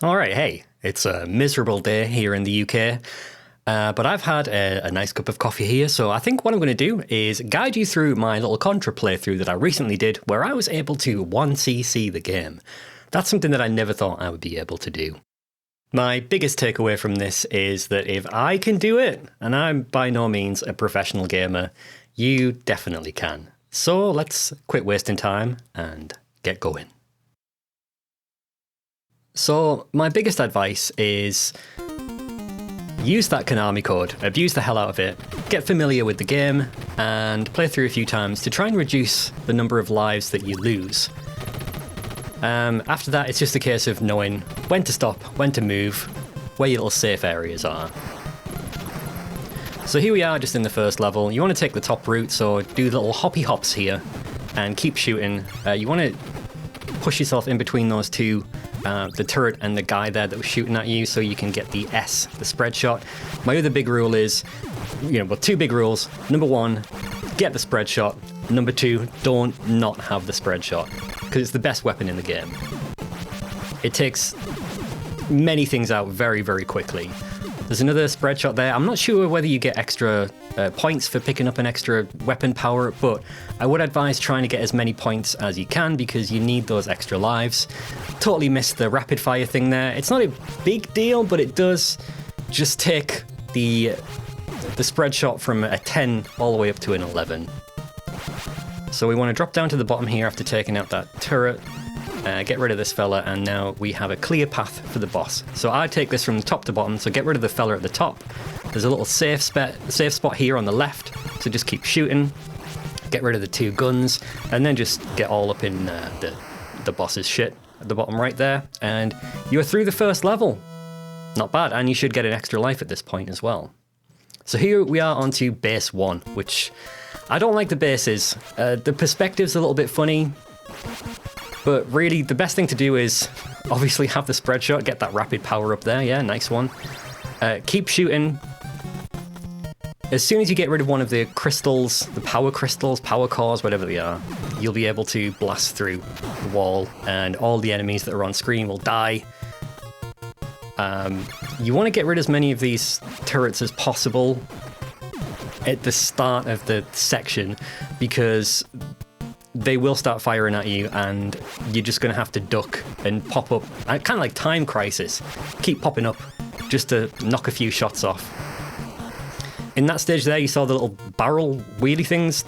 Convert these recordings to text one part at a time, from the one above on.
Alright, hey, it's a miserable day here in the UK, but I've had a nice cup of coffee here, so I think what I'm going to do is guide you through my little Contra playthrough that I recently did, where I was able to 1cc the game. That's something that I never thought I would be able to do. My biggest takeaway from this is that if I can do it, and I'm by no means a professional gamer, you definitely can. So let's quit wasting time and get going. So my biggest advice is use that Konami code, abuse the hell out of it, get familiar with the game, and play through a few times to try and reduce the number of lives that you lose. After that, it's just a case of knowing when to stop, when to move, where your little safe areas are. So here we are just in the first level. You want to take the top route, so do little hoppy hops here and keep shooting. You want to push yourself in between those two, the turret and the guy there that was shooting at you, so you can get the S, the spread shot. My other big rule is, two big rules. Number one, get the spread shot. Number two, don't not have the spread shot, because it's the best weapon in the game. It takes many things out very, very quickly. There's another spread shot there. I'm not sure whether you get extra points for picking up an extra weapon power, but I would advise trying to get as many points as you can because you need those extra lives. Totally missed the rapid fire thing there. It's not a big deal, but it does just take the spread shot from a 10 all the way up to an 11. So we want to drop down to the bottom here after taking out that turret, get rid of this fella, and now we have a clear path for the boss. So I take this from the top to bottom, so get rid of the fella at the top. There's a little safe spot here on the left, so just keep shooting, get rid of the two guns, and then just get all up in the boss's shit at the bottom right there, and you're through the first level. Not bad, and you should get an extra life at this point as well. So here we are onto base 1, which I don't like the bases. The perspective's a little bit funny, but really the best thing to do is obviously have the spread shot, get that rapid power up there, yeah, nice one. Keep shooting. As soon as you get rid of one of the crystals, the power crystals, power cores, whatever they are, you'll be able to blast through the wall and all the enemies that are on screen will die. You want to get rid of as many of these turrets as possible at the start of the section, because they will start firing at you and you're just going to have to duck and pop up, kind of like Time Crisis, keep popping up just to knock a few shots off. In that stage there, you saw the little barrel wheelie things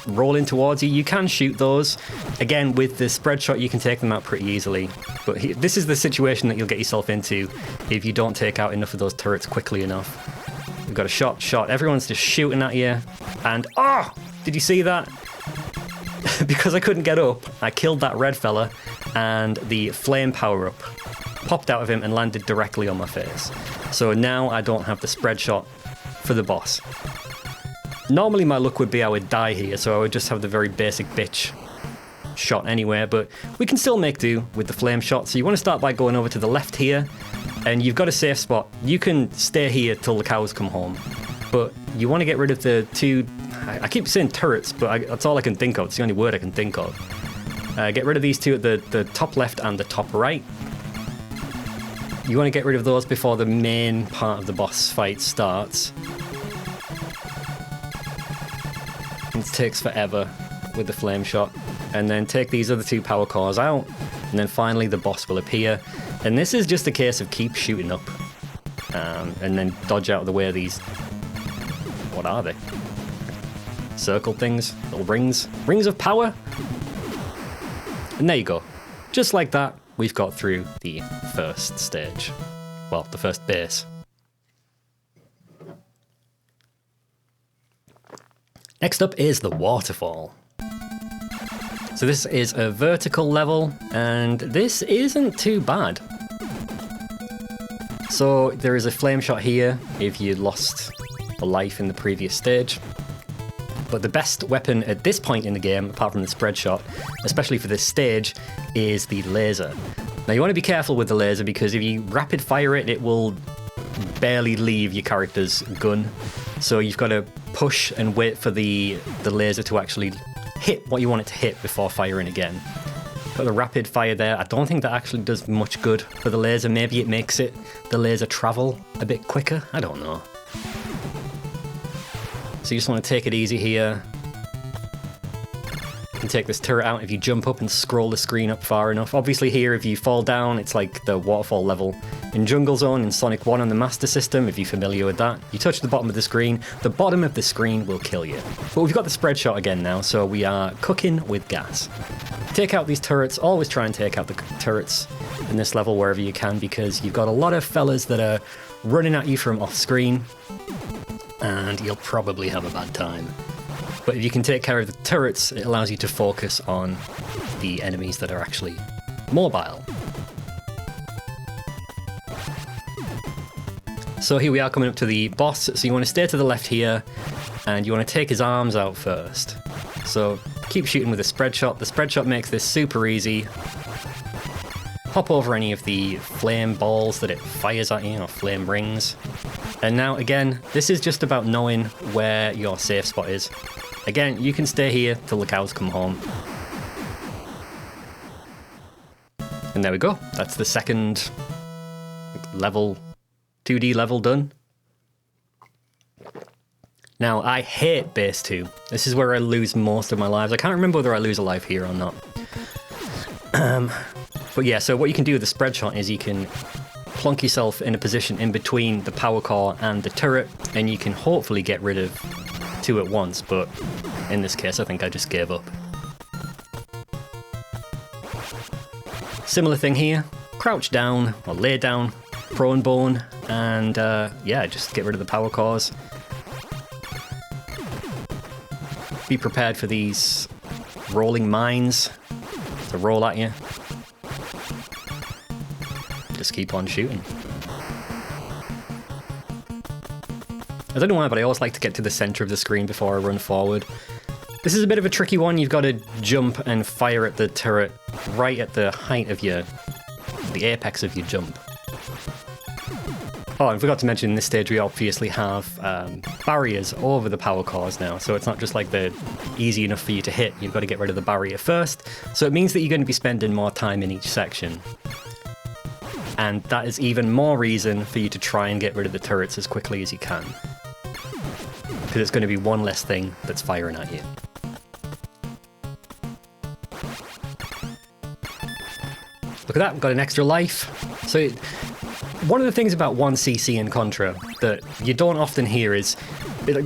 rolling towards you. You can shoot those. Again, with the spread shot, you can take them out pretty easily. But this is the situation that you'll get yourself into if you don't take out enough of those turrets quickly enough. We've got a shot. Everyone's just shooting at you. And, oh, did you see that? Because I couldn't get up, I killed that red fella, and the flame power-up popped out of him and landed directly on my face. So now I don't have the spread shot for the boss. Normally my luck would be I would die here, so I would just have the very basic bitch shot anywhere, but we can still make do with the flame shot. So you want to start by going over to the left here, and you've got a safe spot. You can stay here till the cows come home, but you want to get rid of the two, I keep saying turrets, but that's all I can think of. It's the only word I can think of. Get rid of these two at the top left and the top right. You want to get rid of those before the main part of the boss fight starts. It takes forever with the flame shot. And then take these other two power cores out, and then finally the boss will appear. And this is just a case of keep shooting up, and then dodge out of the way of these. What are they? Circle things, little rings of power. And there you go. Just like that, we've got through the first stage. Well, the first base. Next up is the Waterfall. So this is a vertical level, and this isn't too bad. So there is a flame shot here if you lost a life in the previous stage. But the best weapon at this point in the game, apart from the spread shot, especially for this stage, is the laser. Now you want to be careful with the laser, because if you rapid fire it, it will barely leave your character's gun. So you've got to push and wait for the laser to actually hit what you want it to hit before firing again. Got the rapid fire there. I don't think that actually does much good for the laser. Maybe it makes the laser travel a bit quicker. I don't know. So you just want to take it easy here. You can take this turret out if you jump up and scroll the screen up far enough. Obviously here, if you fall down, it's like the waterfall level in Jungle Zone in Sonic 1 on the Master System, if you're familiar with that. You touch the bottom of the screen will kill you. But we've got the spread shot again now, so we are cooking with gas. Take out these turrets. Always try and take out the turrets in this level wherever you can, because you've got a lot of fellas that are running at you from off screen, and you'll probably have a bad time. But if you can take care of the turrets, it allows you to focus on the enemies that are actually mobile. So here we are coming up to the boss. So you want to stay to the left here, and you want to take his arms out first. So keep shooting with a spread shot. The spread shot makes this super easy. Hop over any of the flame balls that it fires at you, or flame rings. And now again, this is just about knowing where your safe spot is. Again, you can stay here till the cows come home. And there we go. That's the second level, 2D level done. Now, I hate base 2. This is where I lose most of my lives. I can't remember whether I lose a life here or not. But yeah, so what you can do with the spread shot is you can plonk yourself in a position in between the power core and the turret, and you can hopefully get rid of 2 at once, but in this case I think I just gave up. Similar thing here, crouch down or lay down, prone bone, and yeah, just get rid of the power cores. Be prepared for these rolling mines to roll at you. Just keep on shooting. I don't know why, but I always like to get to the center of the screen before I run forward. This is a bit of a tricky one. You've got to jump and fire at the turret right at the height of the apex of your jump. Oh, I forgot to mention in this stage we obviously have barriers over the power cores now, so it's not just like they're easy enough for you to hit. You've got to get rid of the barrier first, so it means that you're going to be spending more time in each section. And that is even more reason for you to try and get rid of the turrets as quickly as you can. Because it's going to be one less thing that's firing at you. Look at that, we've got an extra life. So one of the things about 1cc in Contra that you don't often hear is,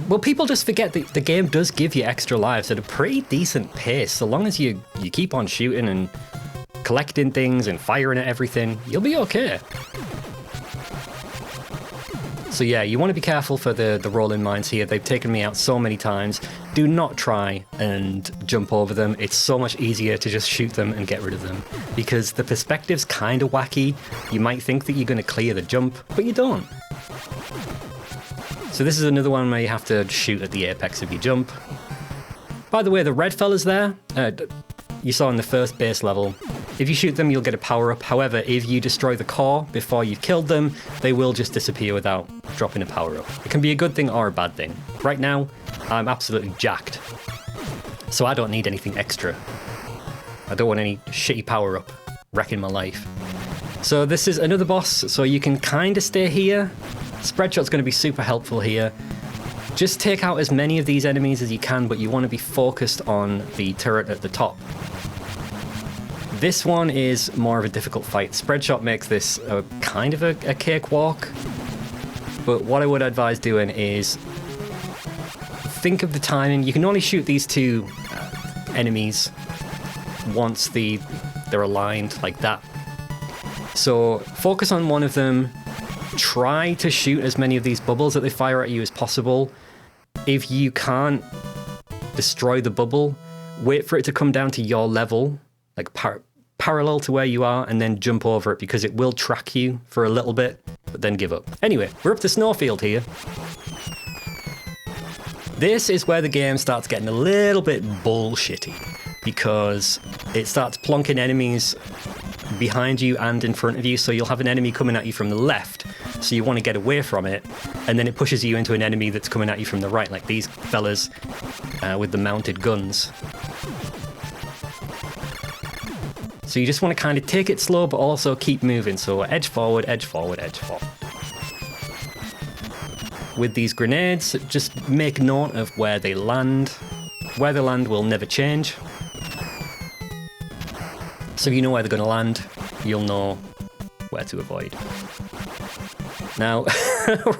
well, people just forget that the game does give you extra lives at a pretty decent pace. So long as you keep on shooting and collecting things and firing at everything, you'll be okay. So yeah, you want to be careful for the rolling mines here. They've taken me out so many times. Do not try and jump over them. It's so much easier to just shoot them and get rid of them, because the perspective's kind of wacky. You might think that you're going to clear the jump, but you don't. So this is another one where you have to shoot at the apex of your jump. By the way, the red fellas there, you saw in the first base level, if you shoot them, you'll get a power-up. However, if you destroy the core before you've killed them, they will just disappear without dropping a power-up. It can be a good thing or a bad thing. Right now, I'm absolutely jacked, so I don't need anything extra. I don't want any shitty power-up wrecking my life. So this is another boss, so you can kind of stay here. Spread shot's going to be super helpful here. Just take out as many of these enemies as you can, but you want to be focused on the turret at the top. This one is more of a difficult fight. Spread shot makes this kind of a cakewalk, but what I would advise doing is think of the timing. You can only shoot these 2 enemies once they're aligned like that. So focus on one of them. Try to shoot as many of these bubbles that they fire at you as possible. If you can't destroy the bubble, wait for it to come down to your level, like parallel to where you are, and then jump over it, because it will track you for a little bit, but then give up. Anyway, we're up to Snowfield here. This is where the game starts getting a little bit bullshitty, because it starts plonking enemies behind you and in front of you, so you'll have an enemy coming at you from the left, so you want to get away from it, and then it pushes you into an enemy that's coming at you from the right, like these fellas with the mounted guns. So you just want to kind of take it slow, but also keep moving. So edge forward, edge forward, edge forward. With these grenades, just make note of where they land. Where they land will never change. So if you know where they're going to land, you'll know where to avoid. Now,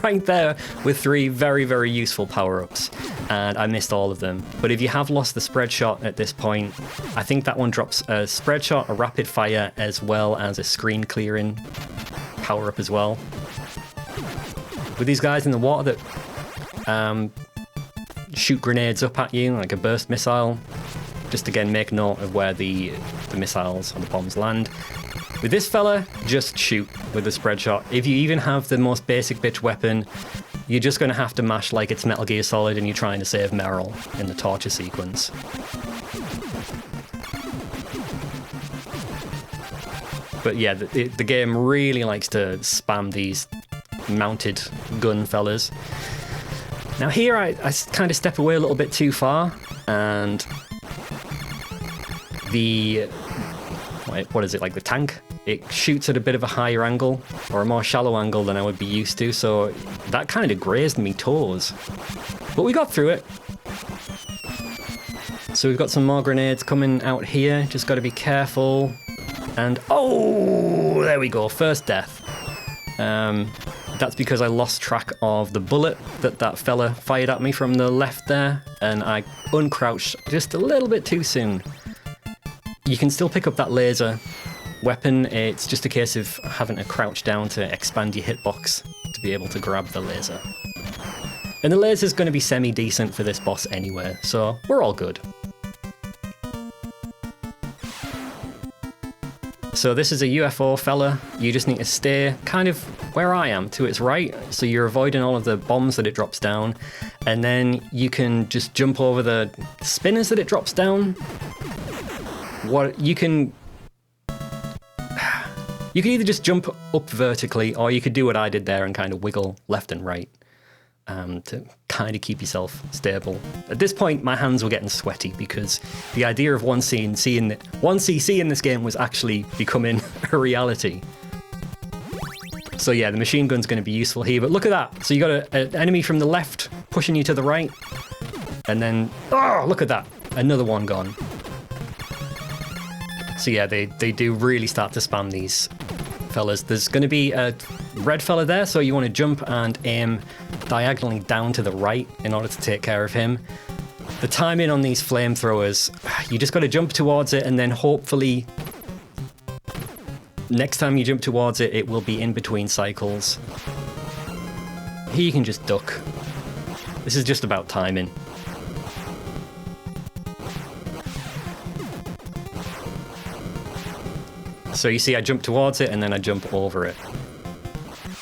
right there with 3 very, very useful power-ups, and I missed all of them. But if you have lost the spread shot at this point, I think that one drops a spread shot, a rapid fire, as well as a screen clearing power-up as well. With these guys in the water that shoot grenades up at you, like a burst missile, just again make note of where the missiles and the bombs land. With this fella, just shoot with the spread shot. If you even have the most basic bitch weapon, you're just going to have to mash like it's Metal Gear Solid and you're trying to save Meryl in the torture sequence. But yeah, the game really likes to spam these mounted gun fellas. Now here I kind of step away a little bit too far, and the... what is it, like the tank? It shoots at a bit of a higher angle, or a more shallow angle than I would be used to, so that kind of grazed me toes. But we got through it. So we've got some more grenades coming out here, just got to be careful. And oh, there we go, first death. That's because I lost track of the bullet that fella fired at me from the left there, and I uncrouched just a little bit too soon. You can still pick up that laser weapon, it's just a case of having to crouch down to expand your hitbox to be able to grab the laser. And the laser's going to be semi-decent for this boss anyway, so we're all good. So this is a UFO fella, you just need to stay kind of where I am, to its right, so you're avoiding all of the bombs that it drops down, and then you can just jump over the spinners that it drops down. You can either just jump up vertically, or you could do what I did there and kind of wiggle left and right to kind of keep yourself stable. At this point, my hands were getting sweaty because the idea of 1cc in this game was actually becoming a reality. So yeah, the machine gun's going to be useful here, but look at that. So you got an enemy from the left pushing you to the right, and then, oh, look at that, another one gone. So yeah, they do really start to spam these fellas. There's going to be a red fella there, so you want to jump and aim diagonally down to the right in order to take care of him. The timing on these flamethrowers, you just got to jump towards it, and then hopefully next time you jump towards it, it will be in between cycles. Here you can just duck. This is just about timing. So you see I jump towards it and then I jump over it.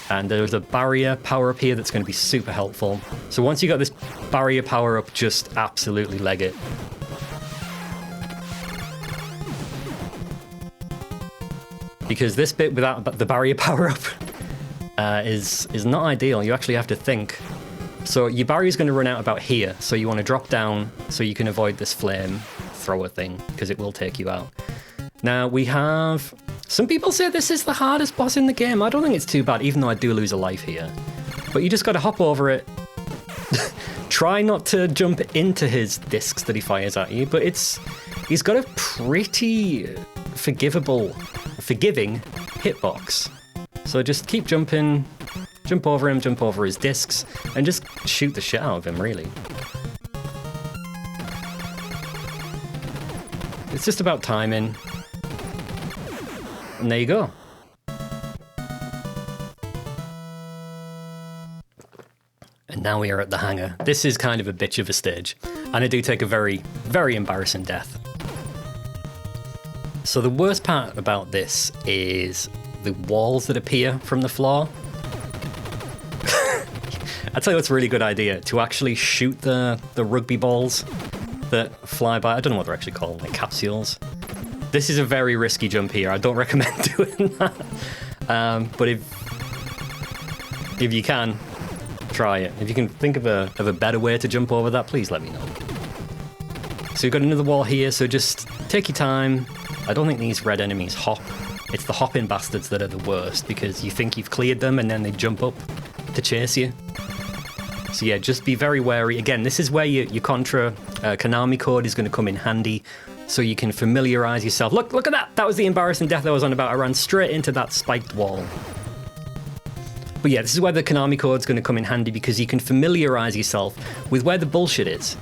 And there's a barrier power up here that's going to be super helpful. So once you got this barrier power up, just absolutely leg it. Because this bit without the barrier power up is not ideal. You actually have to think. So your barrier's going to run out about here. So you want to drop down so you can avoid this flame thrower thing, because it will take you out. Now we have... Some people say this is the hardest boss in the game. I don't think it's too bad, even though I do lose a life here. But you just got to hop over it. Try not to jump into his discs that he fires at you, but he's got a pretty forgiving hitbox. So just keep jumping, jump over him, jump over his discs, and just shoot the shit out of him, really. It's just about timing. And there you go. And now we are at the hangar. This is kind of a bitch of a stage, and I do take a very, very embarrassing death. So the worst part about this is the walls that appear from the floor. I tell you what's a really good idea, to actually shoot the rugby balls that fly by. I don't know what they're actually called, like capsules. This is a very risky jump here. I don't recommend doing that. But if you can, try it. If you can think of a better way to jump over that, please let me know. So you've got another wall here, so just take your time, I don't think these red enemies hop. It's the hopping bastards that are the worst, because you think you've cleared them and then they jump up to chase you. So yeah, just be very wary. Again, this is where your Contra Konami code is going to come in handy, so you can familiarize yourself. Look at that! That was the embarrassing death I was on about. I ran straight into that spiked wall. But yeah, this is where the Konami code's going to come in handy, because you can familiarize yourself with where the bullshit is.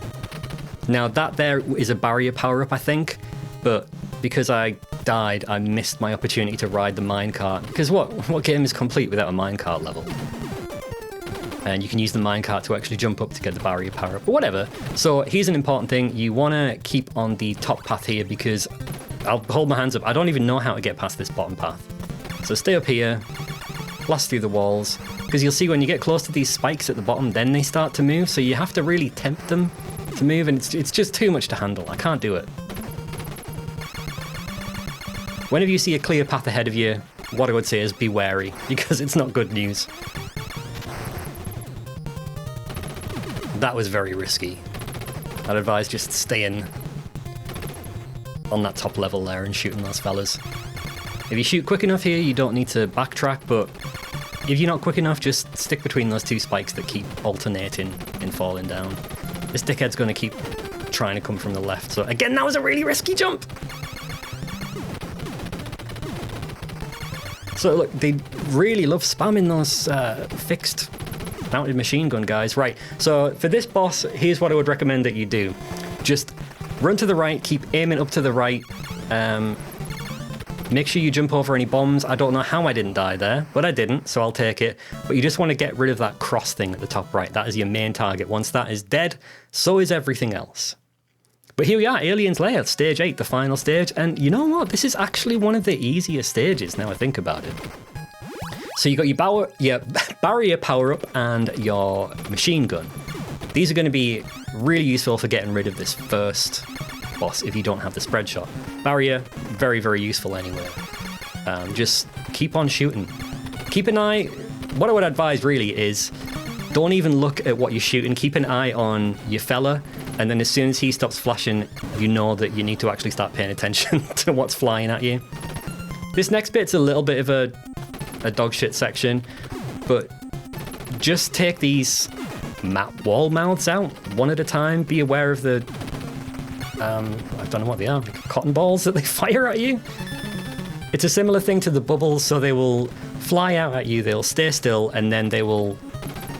Now, that there is a barrier power-up, I think, but because I died, I missed my opportunity to ride the minecart. Because what game is complete without a minecart level? And you can use the minecart to actually jump up to get the barrier power up, but whatever. So here's an important thing. You want to keep on the top path here, because I'll hold my hands up. I don't even know how to get past this bottom path. So stay up here, blast through the walls, because you'll see when you get close to these spikes at the bottom, then they start to move. So you have to really tempt them to move, and it's just too much to handle. I can't do it. Whenever you see a clear path ahead of you, what I would say is be wary, because it's not good news. That was very risky. I'd advise just staying on that top level there and shooting those fellas. If you shoot quick enough here, you don't need to backtrack, but if you're not quick enough, just stick between those two spikes that keep alternating and falling down. This dickhead's going to keep trying to come from the left, so again, that was a really risky jump! So look, they really love spamming those fixed mounted machine gun guys. Right, so for this boss, here's what I would recommend that you do. Just run to the right, keep aiming up to the right, make sure you jump over any bombs. I don't know how I didn't die there, but I didn't, so I'll take it. But you just want to get rid of that cross thing at the top right. That is your main target. Once that is dead, so is everything else. But here we are, Alien's Lair, stage 8, the final stage, and you know what? This is actually one of the easier stages, now I think about it. So you got your barrier power-up and your machine gun. These are going to be really useful for getting rid of this first boss if you don't have the spread shot. Barrier, very, very useful anyway. Just keep on shooting. Keep an eye, what I would advise really is, don't even look at what you're shooting, keep an eye on your fella, and then as soon as he stops flashing, you know that you need to actually start paying attention to what's flying at you. This next bit's a little bit of a dog shit section, but just take these wall mouths out one at a time. Be aware of the I don't know what they are, cotton balls that they fire at you. It's a similar thing to the bubbles, so they will fly out at you, they'll stay still, and then they will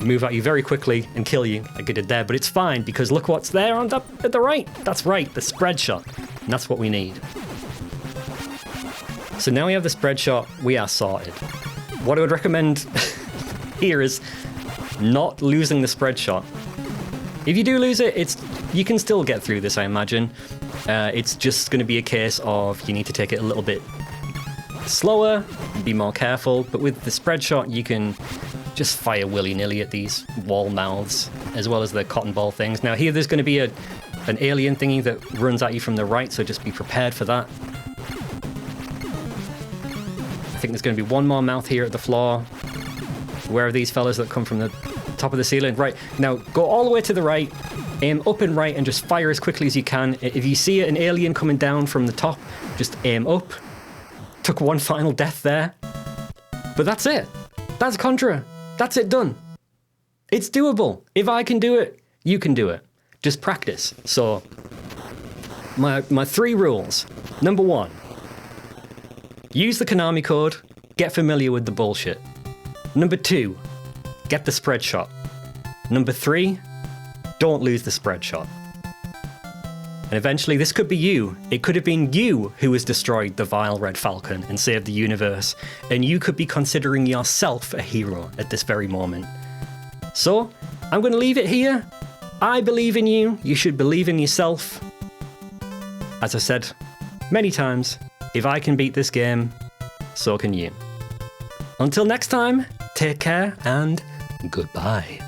move at you very quickly and kill you like I did there. But it's fine, because look what's there on top at the right. That's right, the spread shot, and that's what we need. So now we have the spread shot, we are sorted. What I would recommend here is not losing the spread shot. If you do lose it, you can still get through this, I imagine. It's just going to be a case of you need to take it a little bit slower, be more careful, but with the spread shot you can just fire willy-nilly at these wall mouths, as well as the cotton ball things. Now here there's going to be an alien thingy that runs at you from the right, so just be prepared for that. I think there's going to be one more mouth here at the floor. Where are these fellas that come from the top of the ceiling? Right, now go all the way to the right, aim up and right, and just fire as quickly as you can. If you see an alien coming down from the top, just aim up. Took one final death there. But that's it. That's Contra. That's it done. It's doable. If I can do it, you can do it. Just practice. So, my 3 rules. Number 1. Use the Konami code, get familiar with the bullshit. Number 2, get the spread shot. Number 3, don't lose the spread shot. And eventually this could be you. It could have been you who has destroyed the vile Red Falcon and saved the universe, and you could be considering yourself a hero at this very moment. So, I'm going to leave it here. I believe in you. You should believe in yourself. As I said many times, if I can beat this game, so can you. Until next time, take care and goodbye.